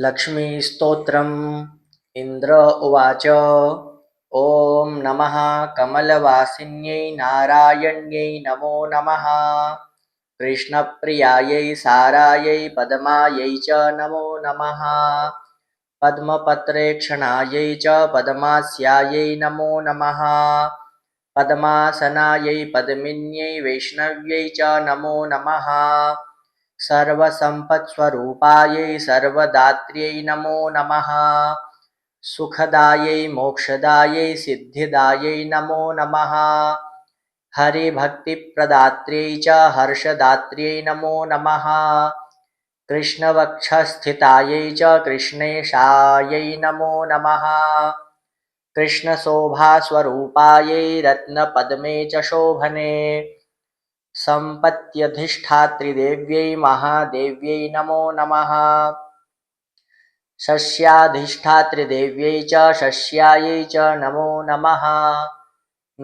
लक्ष्मीस्तोत्रम् इन्द्र उवाच। ॐ नमः कमलवासिन्यै नारायण्यै नमो नमः। कृष्णप्रियायै सारायै पद्मायै च नमो नमः। पद्मपत्रेक्षणायै च पद्मास्यायै नमो नमः। पद्मासनायै पद्मिन्यै वैष्णव्यै च नमो नमः। सर्वसम्पत्स्वरूपायै सर्वदात्र्यै नमो नमः। सुखदायै मोक्षदायै सिद्धिदायै नमो नमः। हरिभक्तिप्रदात्र्यै च हर्षदात्र्यै नमो नमः। कृष्णवक्षस्थितायै च कृष्णेशायै नमो नमः। कृष्णशोभास्वरूपायै रत्नपद्मे च शोभने सम्पत्यधिष्ठात्रिदेव्यै महादेव्यै नमो नमः। शस्याधिष्ठात्रिदेव्यै च शस्यायै च नमो नमः।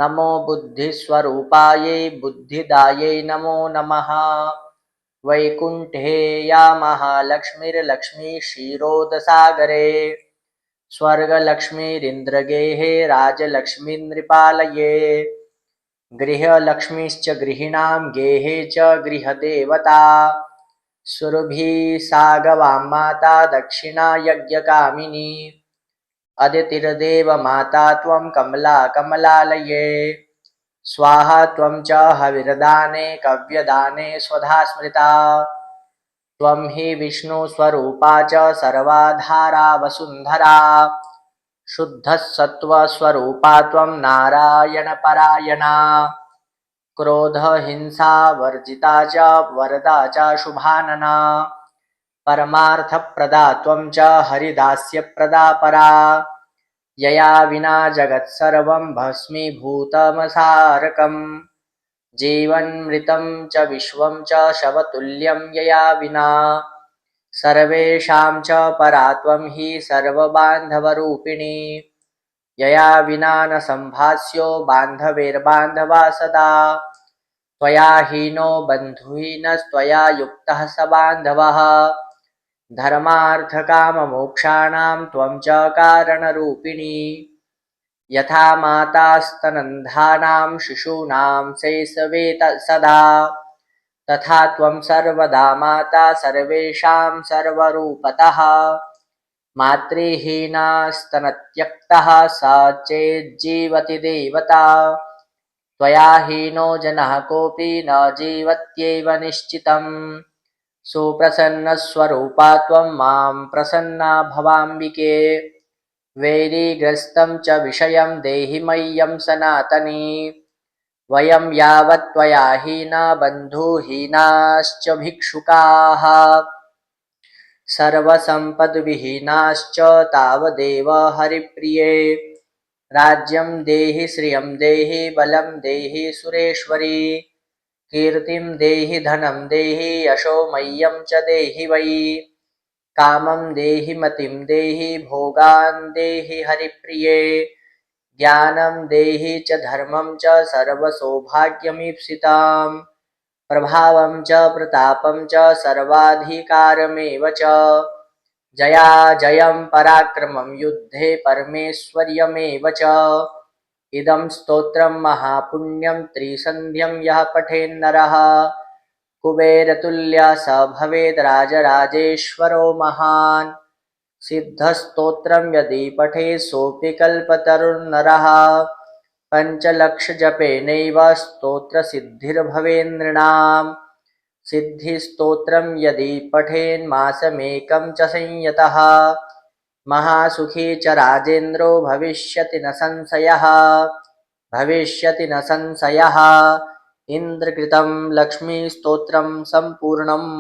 नमो बुद्धिस्वरूपायै बुद्धिदायै नमो नमः। वैकुण्ठे या महालक्ष्मीर्लक्ष्मी क्षीरोदसागरे स्वर्गलक्ष्मीरिन्द्रगेहे राजलक्ष्मीन्नृपालये गृहलक्ष्मीश्च गृहिणां गेहे च गृहदेवता सुरभिः सा गवां माता दक्षिणा यज्ञकामिनी अदितिर्देवमाता त्वं कमला कमलालये स्वाहा त्वं च हविर्दाने कव्यदाने स्वधा स्मृता त्वं हि विष्णुस्वरूपा च सर्वाधारा वसुन्धरा शुद्धसत्त्वस्वरूपा त्वं नारायणपरायणा क्रोधहिंसा वर्जिता च वरदा च शुभानना परमार्थप्रदा त्वं च हरिदास्यप्रदा परा यया विना जगत्सर्वं भस्मीभूतमसारकम् जीवन्मृतं च विश्वं च शवतुल्यं यया विना सर्वेषां च परा त्वं हि सर्वबान्धवरूपिणी यया विना न सम्भास्यो बान्धवेर्बान्धवा सदा त्वया हीनो बन्धुहीनस्त्वया युक्तः स बान्धवः धर्मार्थकाममोक्षाणां त्वं च कारणरूपिणी यथा माता स्तनन्धानां शिशूनां शैशवे सदा तथा त्वं सर्वदा माता सर्वेषां सर्वरूपतः मातृहीना स्तनत्यक्तः स चेज्जीवति देवता त्वया हीनो जनः कोऽपि न जीवत्येव निश्चितम् सुप्रसन्नस्वरूपा त्वं मां प्रसन्ना भवाम्बिके वैरिग्रस्तं च विषयं देहि मह्यं सनातनी वयं यावत् त्वया हीना बन्धुहीनाश्च भिक्षुकाः सर्वसम्पद्विहीनाश्च तावदेव हरिप्रिये राज्यं देहि श्रियं देहि बलं देहि सुरेश्वरी कीर्तिं देहि धनं देहि यशो मह्यं च देहि वै कामं देहि मतिं देहि भोगान् देहि हरिप्रिये ज्ञानं देहि च धर्मं च सर्वसौभाग्यमीप्सिताम् प्रभावं च प्रतापं च सर्वाधिकारमेव च जयाजयं पराक्रमं युद्धे परमेश्वर्यमेव च इदं स्तोत्रं महापुण्यं त्रिसन्ध्यं यः पठेन्नरः कुबेरतुल्यः स भवेद् राजराजेश्वरो महान् सिद्धस्तोत्रं यदि पठेत् सोऽपि कल्पतरुर्नरः पञ्चलक्षजपेनैव स्तोत्रसिद्धिर्भवेन्नृणां सिद्धिस्तोत्रं यदि पठेन्मासमेकं च संयतः महासुखी च राजेन्द्रो भविष्यति न संशयः भविष्यति न संशयः इन्द्रकृतं लक्ष्मीस्तोत्रं सम्पूर्णम्।